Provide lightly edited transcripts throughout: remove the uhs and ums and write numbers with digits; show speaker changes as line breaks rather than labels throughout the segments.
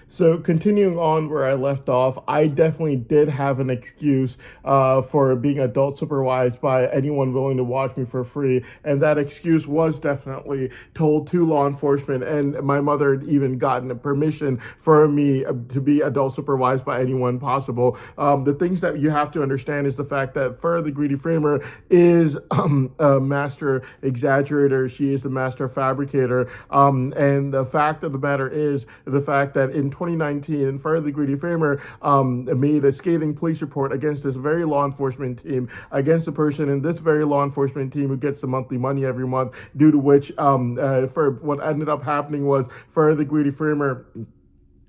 So continuing on where I left off, I definitely did have an excuse for being adult supervised by anyone willing to watch me for free, and that excuse was definitely told to law enforcement, and my mother had even gotten permission for me to be adult supervised by anyone possible. The things that you have to understand is the fact that Fur the Greedy Framer is a master exaggerator. She is the master fabricator, and the fact of the matter is the fact that in 2019, Fire the Greedy Framer made a scathing police report against this very law enforcement team, against a person in this very law enforcement team who gets the monthly money every month, due to which, for what ended up happening was Fire the Greedy Framer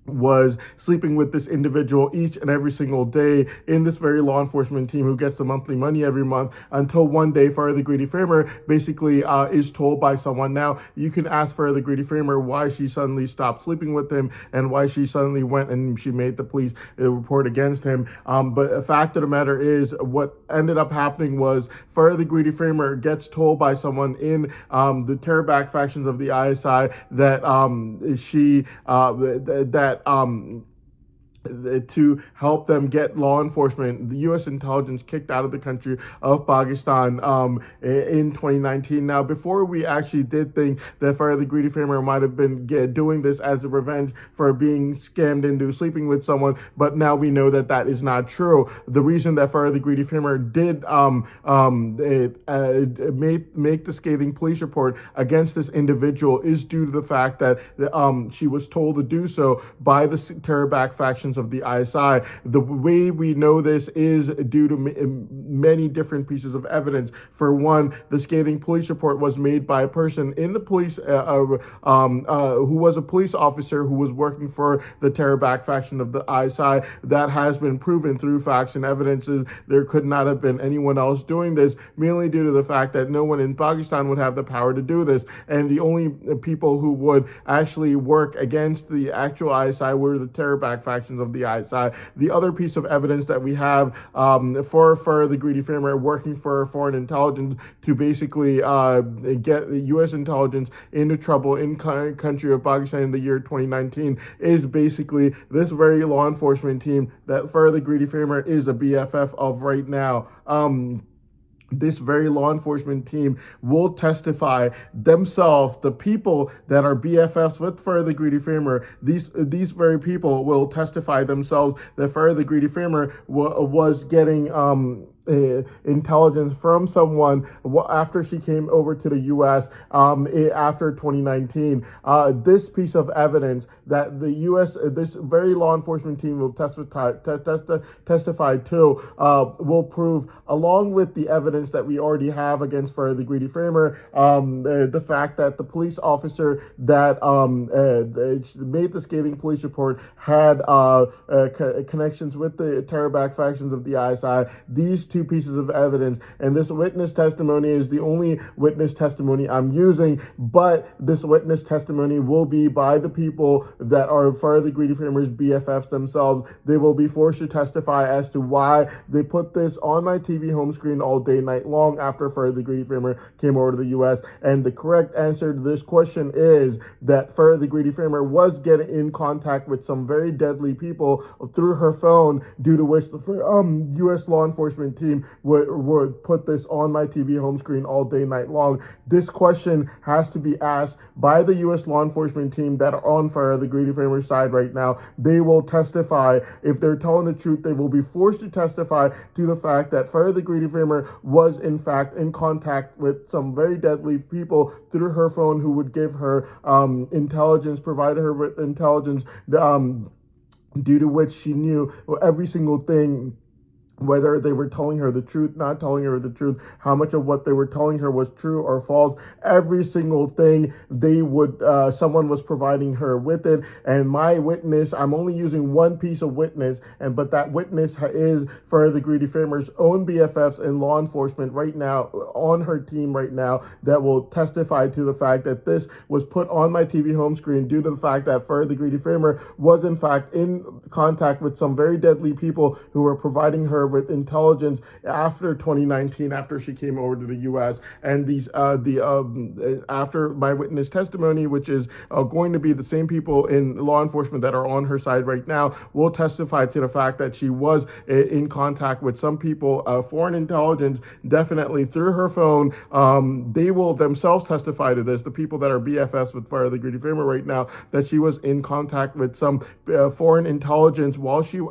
was sleeping with this individual each and every single day in this very law enforcement team who gets the monthly money every month, until one day Fire the Greedy Framer basically is told by someone. Now, you can ask Fire the Greedy Framer why she suddenly stopped sleeping with him and why she suddenly went and she made the police report against him. But the fact of the matter is, what ended up happening was Fire the Greedy Framer gets told by someone in the terrorback factions of the ISI that to help them get law enforcement, the U.S. intelligence kicked out of the country of Pakistan in 2019. Now, before we actually did think that Fire the Greedy Framer might have been doing this as a revenge for being scammed into sleeping with someone, but now we know that that is not true. The reason that Fire the Greedy Framer did make the scathing police report against this individual is due to the fact that she was told to do so by the terrorback factions of the ISI. The way we know this is due to many different pieces of evidence. For one, the scathing police report was made by a person in the police who was a police officer who was working for the terrorback faction of the ISI. That has been proven through facts and evidences. There could not have been anyone else doing this, mainly due to the fact that no one in Pakistan would have the power to do this, and the only people who would actually work against the actual ISI were the terrorback factions of the ISI. The other piece of evidence that we have for the Greedy Framer working for foreign intelligence to basically get the U.S. intelligence into trouble in country of Pakistan in the year 2019 is basically this very law enforcement team that for the Greedy Framer is a BFF of right now. This very law enforcement team will testify themselves, the people that are BFFs with Fur the Greedy Framer, these very people will testify themselves that Fur the Greedy Framer was getting intelligence from someone after she came over to the U.S. After 2019. This piece of evidence that the U.S. This very law enforcement team will testify to will prove, along with the evidence that we already have against Fur the Greedy Framer, the fact that the police officer that made the scathing police report had connections with the terrorback factions of the ISI. These two pieces of evidence, and this witness testimony is the only witness testimony I'm using, but this witness testimony will be by the people that are Fur the Greedy Framers BFFs themselves. They will be forced to testify as to why they put this on my TV home screen all day, night long after Fur the Greedy Framer came over to the U.S. And the correct answer to this question is that Fur the Greedy Framer was getting in contact with some very deadly people through her phone, due to which the U.S. law enforcement team would put this on my TV home screen all day, night long. This question has to be asked by the U.S. law enforcement team that are on Fire the Greedy Framer side right now. They will testify. If they're telling the truth, they will be forced to testify to the fact that Fire the Greedy Framer was in fact in contact with some very deadly people through her phone who would give her intelligence, provide her with intelligence, due to which she knew every single thing, whether they were telling her the truth, not telling her the truth, how much of what they were telling her was true or false. Every single thing they would, someone was providing her with it. And my witness, I'm only using one piece of witness, but that witness is for the Greedy Framer's own BFFs in law enforcement right now, on her team right now, that will testify to the fact that this was put on my TV home screen due to the fact that Fur the Greedy Framer was in fact in contact with some very deadly people who were providing her her with intelligence after 2019, after she came over to the U.S. And after my witness testimony, which is going to be the same people in law enforcement that are on her side right now, will testify to the fact that she was in contact with some people, foreign intelligence, definitely through her phone. They will themselves testify to this, the people that are BFFs with Fire the Greedy Framer right now, that she was in contact with some foreign intelligence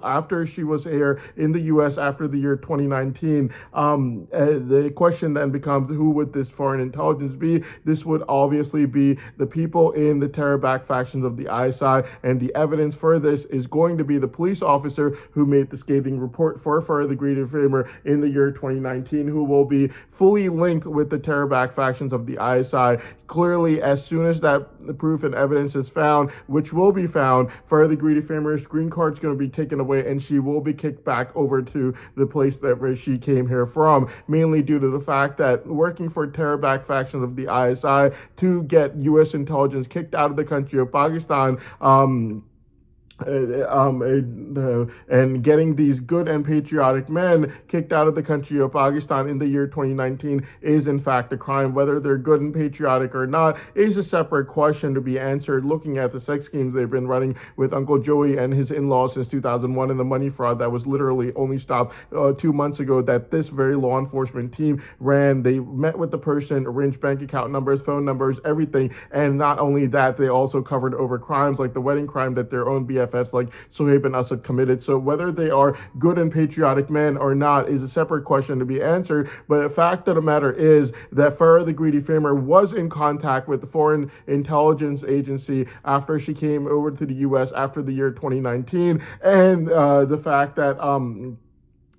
after she was here in the U.S. after the year 2019. The question then becomes, who would this foreign intelligence be? This would obviously be the people in the terror-backed factions of the ISI, and the evidence for this is going to be the police officer who made the scathing report for Fire the Greedy Framer in the year 2019, who will be fully linked with the terror-backed factions of the ISI. Clearly, as soon as that proof and evidence is found, which will be found, Fire the Greedy Framer's green card is going to be taken away, and she will be kicked back over to the place that she came here from, mainly due to the fact that working for terror-backed factions of the ISI to get U.S. intelligence kicked out of the country of Pakistan, and getting these good and patriotic men kicked out of the country of Pakistan in the year 2019 is in fact a crime. Whether they're good and patriotic or not is a separate question to be answered, looking at the sex schemes they've been running with Uncle Joey and his in-laws since 2001, and the money fraud that was literally only stopped 2 months ago that this very law enforcement team ran. They met with the person, arranged bank account numbers, phone numbers, everything, and not only that, they also covered over crimes like the wedding crime that their own BFFs like Sohaib and Assad committed. So whether they are good and patriotic men or not is a separate question to be answered. But the fact of the matter is that Farah the Greedy Framer was in contact with the Foreign Intelligence Agency after she came over to the U.S. after the year 2019, and the fact that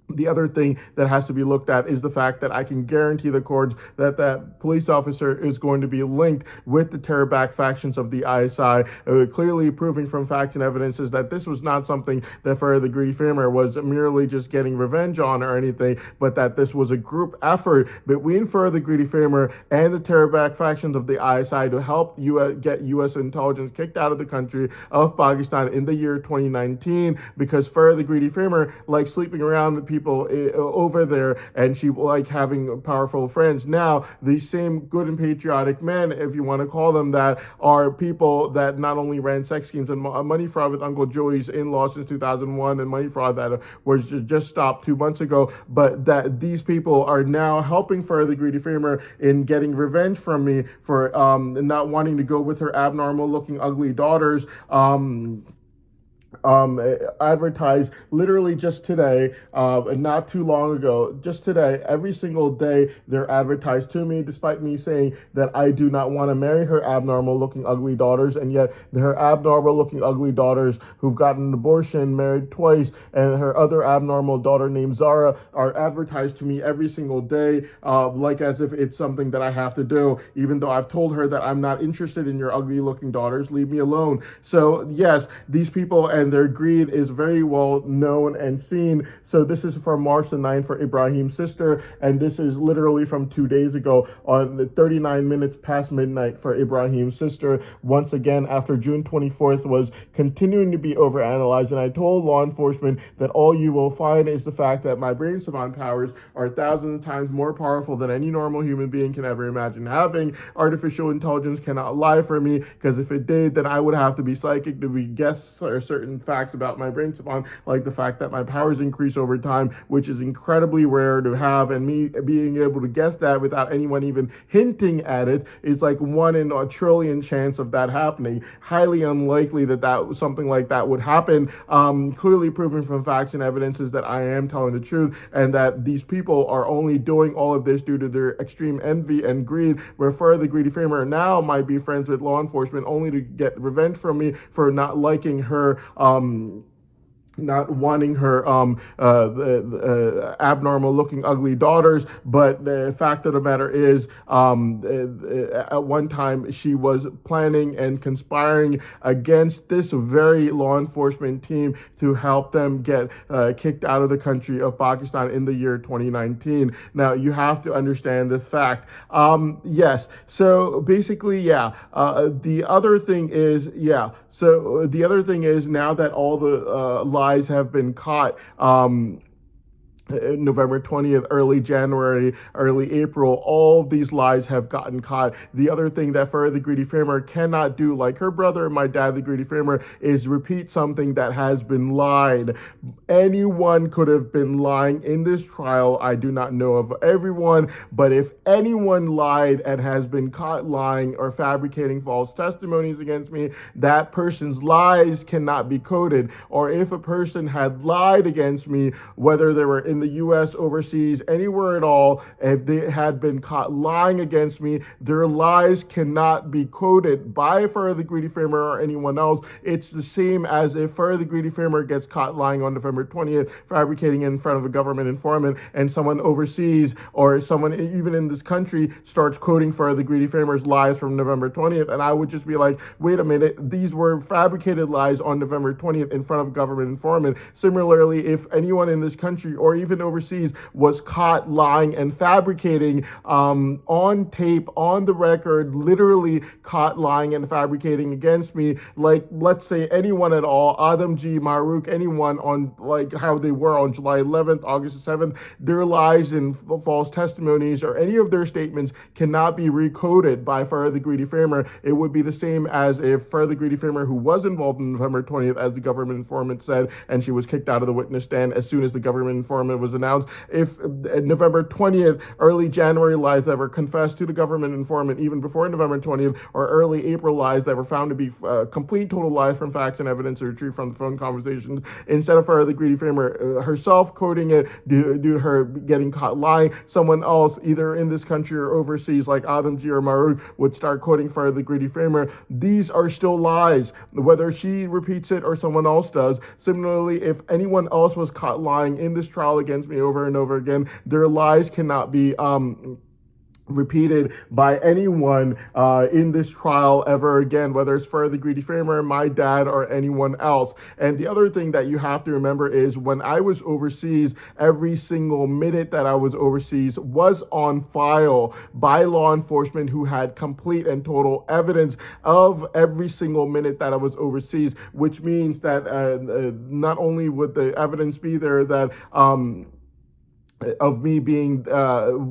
the other thing that has to be looked at is the fact that I can guarantee the courts that that police officer is going to be linked with the terror-backed factions of the ISI, clearly proving from facts and evidences that this was not something that Farah the Greedy Framer was merely just getting revenge on or anything, but that this was a group effort between Farah the Greedy Framer and the terror-backed factions of the ISI to help get U.S. intelligence kicked out of the country of Pakistan in the year 2019, because Farah the Greedy Framer likes sleeping around with people over there, and she like having powerful friends. Now, these same good and patriotic men, if you want to call them that, are people that not only ran sex schemes and money fraud with Uncle Joey's in-laws since 2001, and money fraud that was just stopped 2 months ago, but that these people are now helping Farah the Greedy Framer in getting revenge from me for not wanting to go with her abnormal looking ugly daughters. Advertised literally just today, not too long ago, just today, every single day they're advertised to me, despite me saying that I do not want to marry her abnormal looking ugly daughters, and yet her abnormal looking ugly daughters who've gotten an abortion, married twice, and her other abnormal daughter named Zara are advertised to me every single day, like as if it's something that I have to do, even though I've told her that I'm not interested in your ugly looking daughters, leave me alone. So yes, these people and their greed is very well known and seen. So this is from March the 9th for Ibrahim's sister, and this is literally from 2 days ago on the 39 minutes past midnight for Ibrahim's sister. Once again, after June 24th was continuing to be overanalyzed, and I told law enforcement that all you will find is the fact that my brain savant powers are thousands of times more powerful than any normal human being can ever imagine having. Artificial intelligence cannot lie for me, because if it did, then I would have to be psychic to be guess certain facts about my brain savant, like the fact that my powers increase over time, which is incredibly rare to have, and me being able to guess that without anyone even hinting at it is like 1 in a trillion chance of that happening. Highly unlikely that something like that would happen. Clearly proven from facts and evidences that I am telling the truth, and that these people are only doing all of this due to their extreme envy and greed, where Farah the Greedy Framer now might be friends with law enforcement only to get revenge from me for not liking her not wanting her abnormal looking ugly daughters. But the fact of the matter is, at one time she was planning and conspiring against this very law enforcement team to help them get kicked out of the country of Pakistan in the year 2019. Now, you have to understand this fact. Yes, so basically, yeah, the other thing is, now that all the lies have been caught, November 20th, early January, early April, all of these lies have gotten caught. The other thing that Farrah the Greedy Framer cannot do, like her brother, my dad, the Greedy Framer, is repeat something that has been lied. Anyone could have been lying in this trial. I do not know of everyone, but if anyone lied and has been caught lying or fabricating false testimonies against me, that person's lies cannot be coded. Or if a person had lied against me, whether they were in the US, overseas, anywhere at all, if they had been caught lying against me, their lies cannot be coded by Farrah the Greedy Framer or anyone else. It's the same as if Farrah the Greedy Framer gets caught lying on November 20th, fabricating in front of a government informant, and someone overseas or someone even in this country starts quoting Farrah the Greedy Framer's lies from November 20th, and I would just be like, wait a minute, these were fabricated lies on November 20th in front of a government informant. Similarly, if anyone in this country or even overseas was caught lying and fabricating on tape, on the record, literally caught lying and fabricating against me, like let's say anyone at all, Adam G, Maruk, anyone on like how they were on July 11th, August 7th, their lies and false testimonies or any of their statements cannot be recoded by Farrah the Greedy Framer. It would be the same as if Farrah the Greedy Framer, who was involved in November 20th, as the government informant said, and she was kicked out of the witness stand as soon as the government informant was announced. If November 20th, early January lies that were confessed to the government informant even before November 20th, or early April lies that were found to be complete total lies from facts and evidence retrieved from the phone conversations, instead of Farrah the Greedy Framer herself coding it due to her getting caught lying, someone else either in this country or overseas like Adam G or Maruk would start quoting Farrah the Greedy Framer. These are still lies, whether she repeats it or someone else does. Similarly, if anyone else was caught lying in this trial against me over and over again, their lies cannot be repeated by anyone in this trial ever again, whether it's Farrah the Greedy Framer, my dad, or anyone else. And the other thing that you have to remember is when I was overseas, every single minute that I was overseas was on file by law enforcement who had complete and total evidence of every single minute that I was overseas, which means that not only would the evidence be there that of me being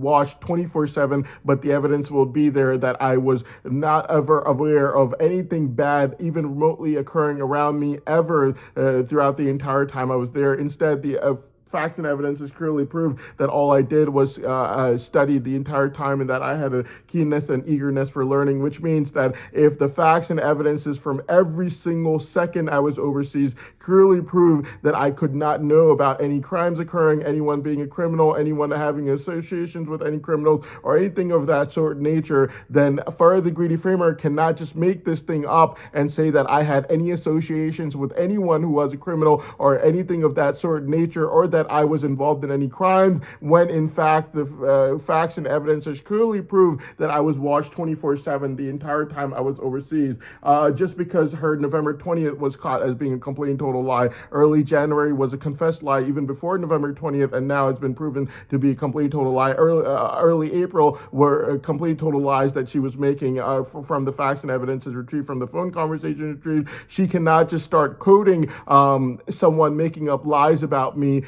watched 24/7, but the evidence will be there that I was not ever aware of anything bad even remotely occurring around me ever throughout the entire time I was there. Instead, the facts and evidence has clearly proved that all I did was study the entire time, and that I had a keenness and eagerness for learning, which means that if the facts and evidences from every single second I was overseas clearly prove that I could not know about any crimes occurring, anyone being a criminal, anyone having associations with any criminals, or anything of that sort nature, then Farrah the Greedy Framer cannot just make this thing up and say that I had any associations with anyone who was a criminal or anything of that sort nature, or that I was involved in any crimes, when in fact the facts and evidences clearly prove that I was watched 24/7 the entire time I was overseas. Just because her November 20th was caught as being a complete and total lie, early January was a confessed lie even before November 20th, and now it's been proven to be a complete total lie. Early April were complete total lies that she was making from the facts and evidences retrieved from the phone conversation retrieved. She cannot just start coding someone making up lies about me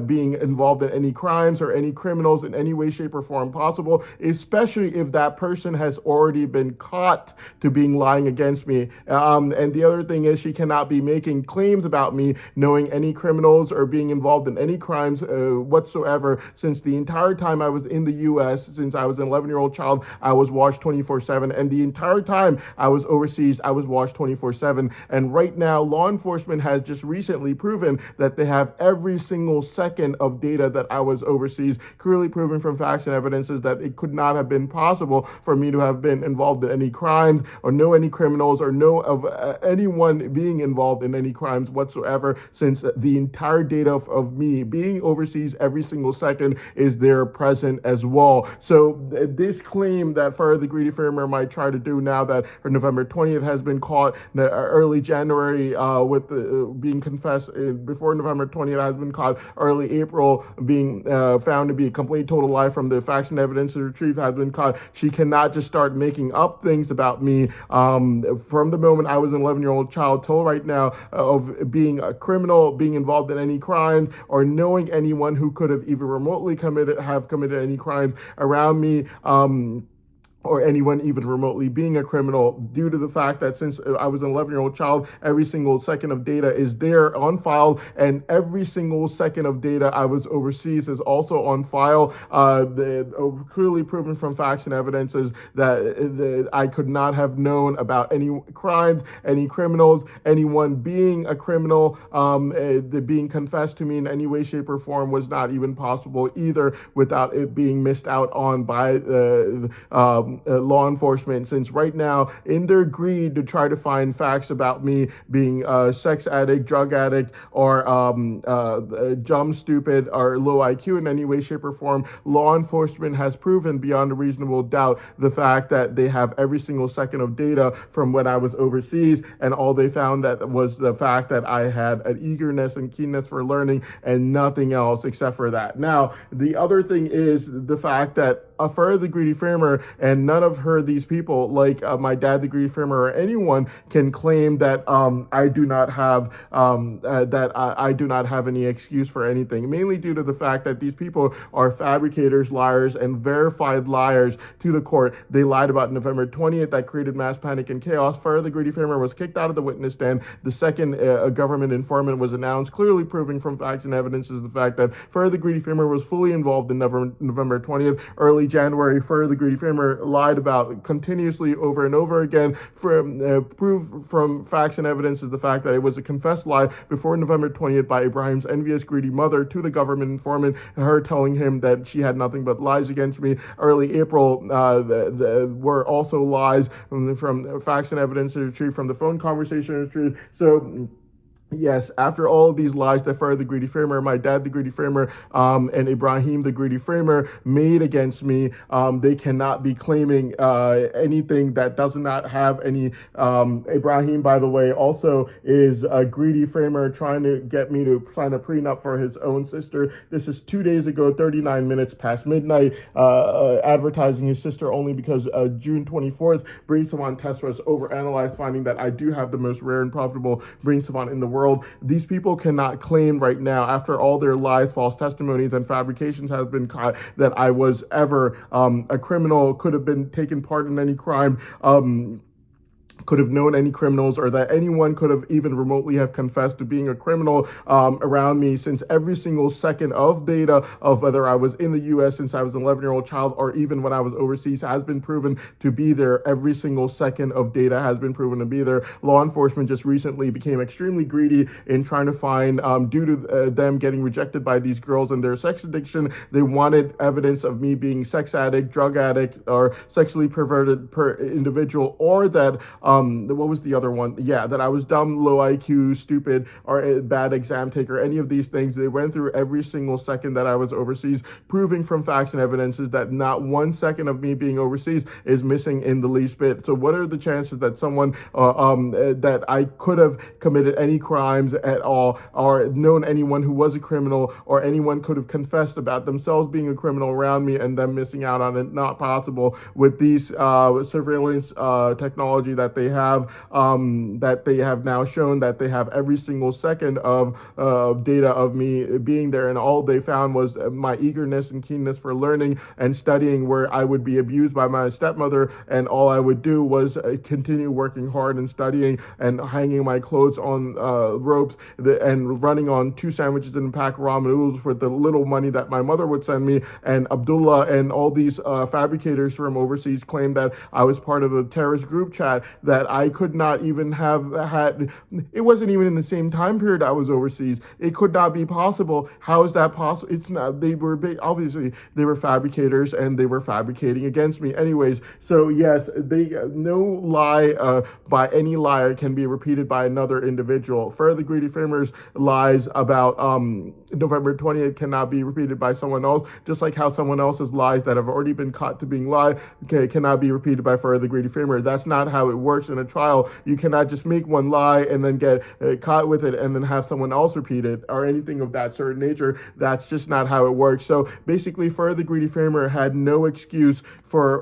being involved in any crimes or any criminals in any way, shape, or form possible, especially if that person has already been caught to being lying against me. And the other thing is, she cannot be making claims about me knowing any criminals or being involved in any crimes whatsoever, since the entire time I was in the US, since I was an 11-year-old child, I was watched 24/7, and the entire time I was overseas, I was watched 24/7. And right now, law enforcement has just recently proven that they have every single second of data that I was overseas, clearly proven from facts and evidences that it could not have been possible for me to have been involved in any crimes or know any criminals or know of anyone being involved in any crimes whatsoever, since the entire data of me being overseas every single second is there present as well. So this claim that Farrah the Greedy Framer might try to do now that her November 20th has been caught, early January with being confessed before November 20th has been caught early April being found to be a complete total lie from the facts and evidence retrieved has been caught. She cannot just start making up things about me from the moment I was an 11-year-old child till right now of being a criminal, being involved in any crimes, or knowing anyone who could have even remotely committed any crimes around me. Or anyone even remotely being a criminal, due to the fact that since I was an 11-year-old child, every single second of data is there on file, and every single second of data I was overseas is also on file. Clearly proven from facts and evidences that I could not have known about any crimes, any criminals, anyone being a criminal, being confessed to me in any way, shape, or form was not even possible either, without it being missed out on by law enforcement, since right now, in their greed to try to find facts about me being a sex addict, drug addict, or dumb, stupid, or low IQ in any way, shape, or form, law enforcement has proven beyond a reasonable doubt the fact that they have every single second of data from when I was overseas, and all they found that was the fact that I had an eagerness and keenness for learning and nothing else except for that. Now, the other thing is the fact that Farah the Greedy Framer and none of these people, like my dad the Greedy Framer or anyone, can claim that I do not have I do not have any excuse for anything, mainly due to the fact that these people are fabricators, liars, and verified liars to the court. They lied about November 20th. That created mass panic and chaos. Farah the Greedy Framer was kicked out of the witness stand. The second government informant was announced, clearly proving from facts and evidence is the fact that Farah the Greedy Framer was fully involved in November 20th. Early January, Farah the Greedy Framer lied about continuously over and over again. Proved from facts and evidence is the fact that it was a confessed lie before November 20th by Ibrahim's envious, greedy mother to the government informant, her telling him that she had nothing but lies against me. Early April were also lies from facts and evidence retrieved from the phone conversation retrieved. So yes, after all of these lies that Farah the Greedy Framer, my dad the Greedy Framer, and Ibrahim the Greedy Framer made against me, they cannot be claiming anything that does not have any. Ibrahim, by the way, also is a greedy framer trying to get me to sign a prenup for his own sister. This is 2 days ago, 39 minutes past midnight, advertising his sister only because June 24th, brain savant test was overanalyzed, finding that I do have the most rare and profitable brain savant in the world. These people cannot claim right now, after all their lies, false testimonies, and fabrications have been caught, that I was ever a criminal, could have been taken part in any crime, could have known any criminals, or that anyone could have even remotely have confessed to being a criminal around me, since every single second of data of whether I was in the U.S. since I was an 11-year-old child, or even when I was overseas, has been proven to be there. Every single second of data has been proven to be there. Law enforcement just recently became extremely greedy in trying to find, due to them getting rejected by these girls and their sex addiction, they wanted evidence of me being sex addict, drug addict, or sexually perverted individual, or that what was the other one? Yeah, that I was dumb, low IQ, stupid, or a bad exam taker, any of these things. They went through every single second that I was overseas, proving from facts and evidences that not 1 second of me being overseas is missing in the least bit. So what are the chances that someone, that I could have committed any crimes at all, or known anyone who was a criminal, or anyone could have confessed about themselves being a criminal around me and them missing out on it? Not possible with these surveillance technology that they have, that they have now shown that they have every single second of data of me being there, and all they found was my eagerness and keenness for learning and studying, where I would be abused by my stepmother, and all I would do was continue working hard and studying and hanging my clothes on ropes and running on 2 sandwiches and a pack of ramen noodles for the little money that my mother would send me. And Abdullah and all these fabricators from overseas claimed that I was part of a terrorist group chat that I could not even have had. It wasn't even in the same time period I was overseas. It could not be possible. How is that possible? It's not. They were obviously they were fabricators, and they were fabricating against me anyways. So yes, no lie by any liar can be repeated by another individual. Farah the Greedy Framer's lies about November 20th cannot be repeated by someone else, just like how someone else's lies that have already been caught to being lies cannot be repeated by Farah the Greedy Framer. That's not how it works. works in a trial. You cannot just make one lie and then get caught with it and then have someone else repeat it or anything of that certain nature. That's just not how it works. So basically, Fur the Greedy Framer had no excuse for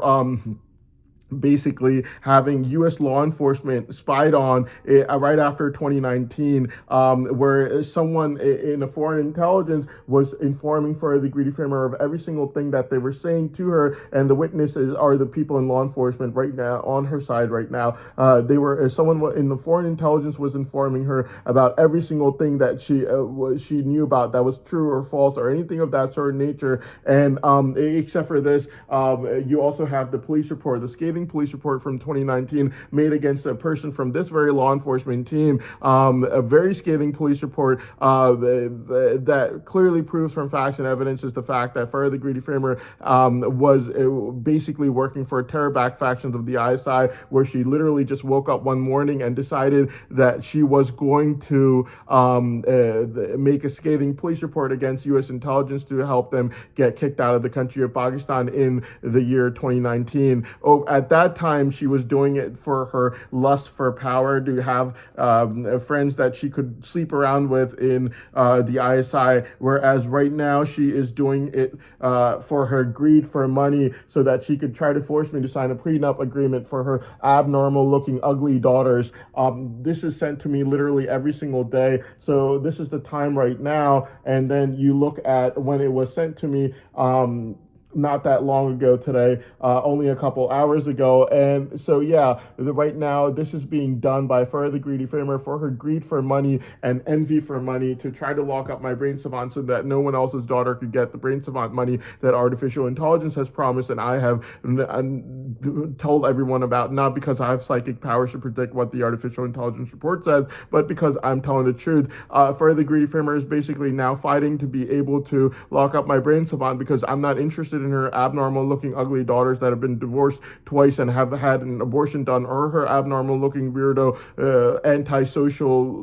basically having U.S. law enforcement spied on it, right after 2019, where someone in a foreign intelligence was informing for the Greedy Framer of every single thing that they were saying to her, and the witnesses are the people in law enforcement right now on her side right now. They were someone in the foreign intelligence was informing her about every single thing that she knew about that was true or false or anything of that sort of nature. And except for this, you also have the police report, the scathing police report from 2019 made against a person from this very law enforcement team, a very scathing police report that clearly proves from facts and evidence is the fact that Fur the Greedy Framer was basically working for terror-backed factions of the ISI, where she literally just woke up one morning and decided that she was going to make a scathing police report against U.S. intelligence to help them get kicked out of the country of Pakistan in the year 2019. At that time, she was doing it for her lust for power, to have friends that she could sleep around with in the ISI, whereas right now she is doing it for her greed for money, so that she could try to force me to sign a prenup agreement for her abnormal looking ugly daughters. This is sent to me literally every single day. So this is the time right now, and then you look at when it was sent to me, not that long ago today, only a couple hours ago. And so, yeah, right now, this is being done by Fur the Greedy Framer for her greed for money and envy for money, to try to lock up my brain savant so that no one else's daughter could get the brain savant money that artificial intelligence has promised and I have told everyone about, not because I have psychic powers to predict what the artificial intelligence report says, but because I'm telling the truth. Fur the Greedy Framer is basically now fighting to be able to lock up my brain savant, because I'm not interested in her abnormal looking ugly daughters that have been divorced twice and have had an abortion done, or her abnormal looking weirdo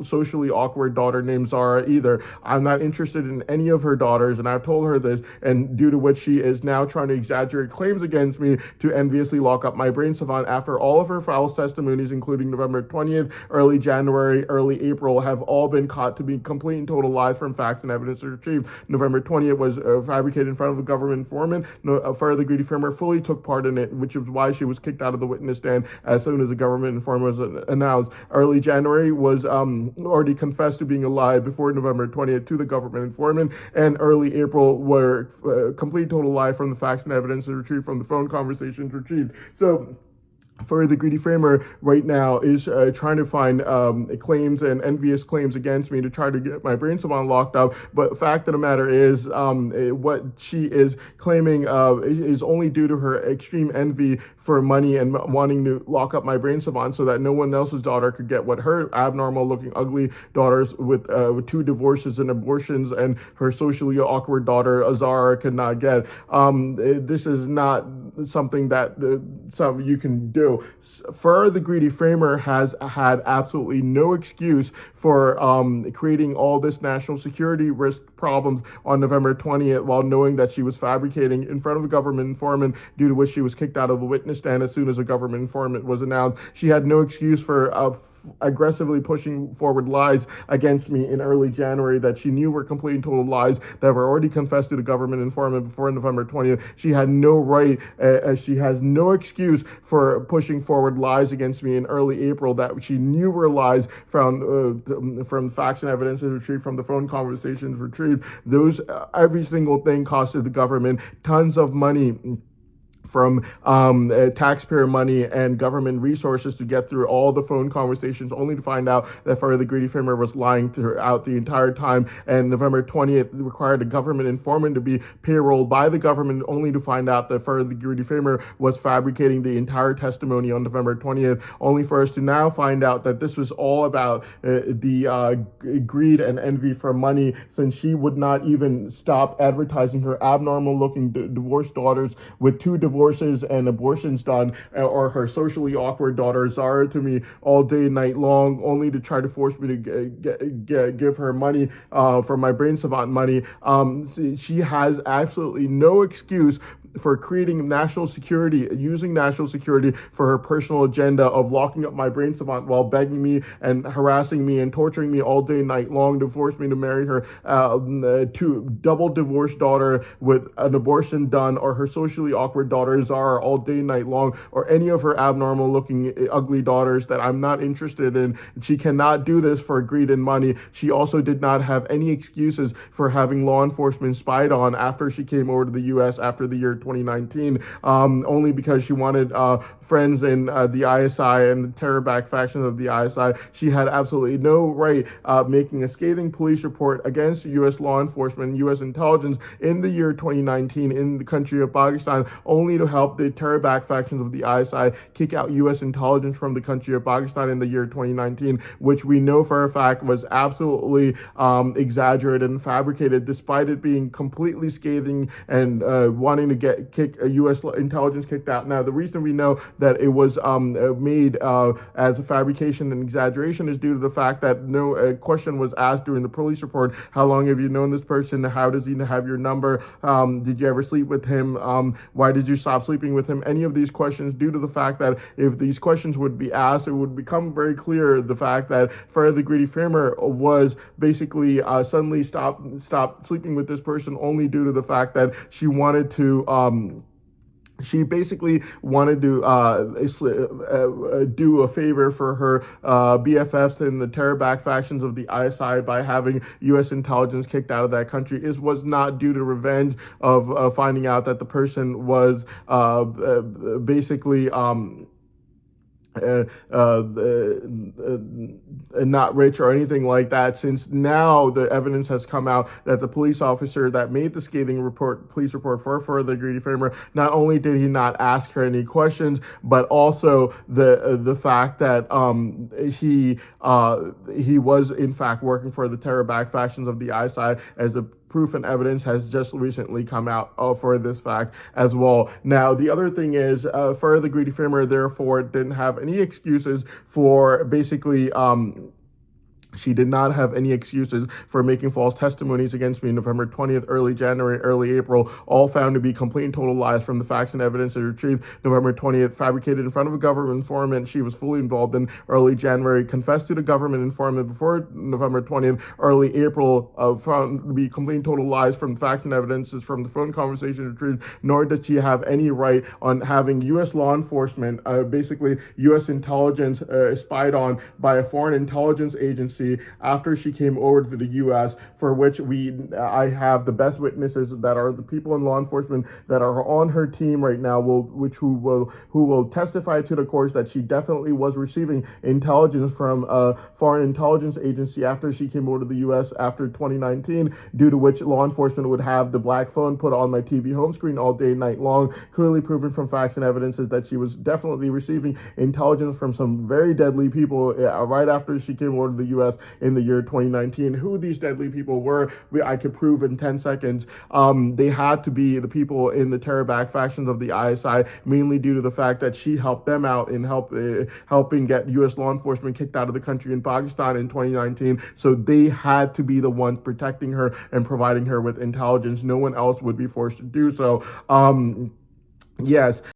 socially awkward daughter named Zara either. I'm not interested in any of her daughters, and I've told her this, and due to which she is now trying to exaggerate claims against me to enviously lock up my brain savant after all of her false testimonies, including November 20th, early January, early April, have all been caught to be complete and total lies from facts and evidence retrieved. November 20th was fabricated in front of a government informant. Fur the Greedy Framer fully took part in it, which is why she was kicked out of the witness stand as soon as the government informant was announced. Early January was already confessed to being a lie before November 20th to the government informant, and early April were complete total lie from the facts and evidence retrieved from the phone conversations retrieved. So Fur the Greedy Framer right now is trying to find claims and envious claims against me to try to get my brain savant locked up. But the fact of the matter is, what she is claiming is only due to her extreme envy for money and wanting to lock up my brain savant so that no one else's daughter could get what her abnormal looking ugly daughters with 2 divorces and abortions and her socially awkward daughter Azara could not get. This is not something that you can do. Fur the Greedy Framer has had absolutely no excuse for creating all this national security risk problems on November 20th, while knowing that she was fabricating in front of a government informant, due to which she was kicked out of the witness stand as soon as a government informant was announced. She had no excuse for aggressively pushing forward lies against me in early January that she knew were complete and total lies that were already confessed to the government informant before November 20th. She had no right, she has no excuse for pushing forward lies against me in early April that she knew were lies from facts and evidence retrieved from the phone conversations retrieved. Those, every single thing costed the government tons of money from taxpayer money and government resources to get through all the phone conversations, only to find out that Fur the Greedy Framer was lying throughout the entire time. And November 20th required a government informant to be payrolled by the government, only to find out that Fur the Greedy Framer was fabricating the entire testimony on November 20th, only for us to now find out that this was all about the greed and envy for money, since she would not even stop advertising her abnormal looking divorced daughters with 2 divorces and abortions done, or her socially awkward daughter Zara to me all day and night long, only to try to force me to give her money for my brain savant money. She has absolutely no excuse for creating national security, using national security for her personal agenda of locking up my brain savant while begging me and harassing me and torturing me all day night long to force me to marry her to double divorced daughter with an abortion done, or her socially awkward daughter Zara all day night long, or any of her abnormal looking ugly daughters that I'm not interested in. She cannot do this for greed and money. She also did not have any excuses for having law enforcement spied on after she came over to the U.S. after the year 2019, only because she wanted friends in the ISI and the terror-backed factions of the ISI. She had absolutely no right making a scathing police report against U.S. law enforcement, U.S. intelligence in the year 2019 in the country of Pakistan, only to help the terror-backed factions of the ISI kick out U.S. intelligence from the country of Pakistan in the year 2019, which we know for a fact was absolutely exaggerated and fabricated, despite it being completely scathing and wanting to kick U.S. intelligence kicked out. Now, the reason we know that it was made as a fabrication and exaggeration is due to the fact that no question was asked during the police report. How long have you known this person? How does he have your number? Did you ever sleep with him? Why did you stop sleeping with him? Any of these questions, due to the fact that if these questions would be asked, it would become very clear the fact that Farah the Greedy Framer was basically suddenly stopped sleeping with this person only due to the fact that she wanted to she basically wanted to do a favor for her BFFs in the terror-backed factions of the ISI by having U.S. intelligence kicked out of that country. It was not due to revenge of finding out that the person was basically not rich or anything like that, since now the evidence has come out that the police officer that made the scathing police report for Farah the Greedy Framer, not only did he not ask her any questions, but also the fact that he was in fact working for the terror-backed factions of the ISI, as a proof and evidence has just recently come out for this fact as well. Now, the other thing is, Farah the Greedy Framer therefore didn't have any excuses for basically she did not have any excuses for making false testimonies against me in November 20th, early January, early April, all found to be complete and total lies from the facts and evidence retrieved November 20th, fabricated in front of a government informant she was fully involved in early January, confessed to the government informant before November 20th, early April, found to be complete and total lies from facts and evidences from the phone conversation retrieved, nor did she have any right on having U.S. law enforcement, basically U.S. intelligence spied on by a foreign intelligence agency after she came over to the U.S., for which I have the best witnesses that are the people in law enforcement that are on her team right now, who will testify to the court that she definitely was receiving intelligence from a foreign intelligence agency after she came over to the U.S. after 2019, due to which law enforcement would have the black phone put on my TV home screen all day night long, clearly proven from facts and evidences that she was definitely receiving intelligence from some very deadly people right after she came over to the U.S. in the year 2019. Who these deadly people were, I could prove in 10 seconds. They had to be the people in the terror-backed factions of the ISI, mainly due to the fact that she helped them out in helping get U.S. law enforcement kicked out of the country in Pakistan in 2019. So they had to be the ones protecting her and providing her with intelligence. No one else would be forced to do so. Yes.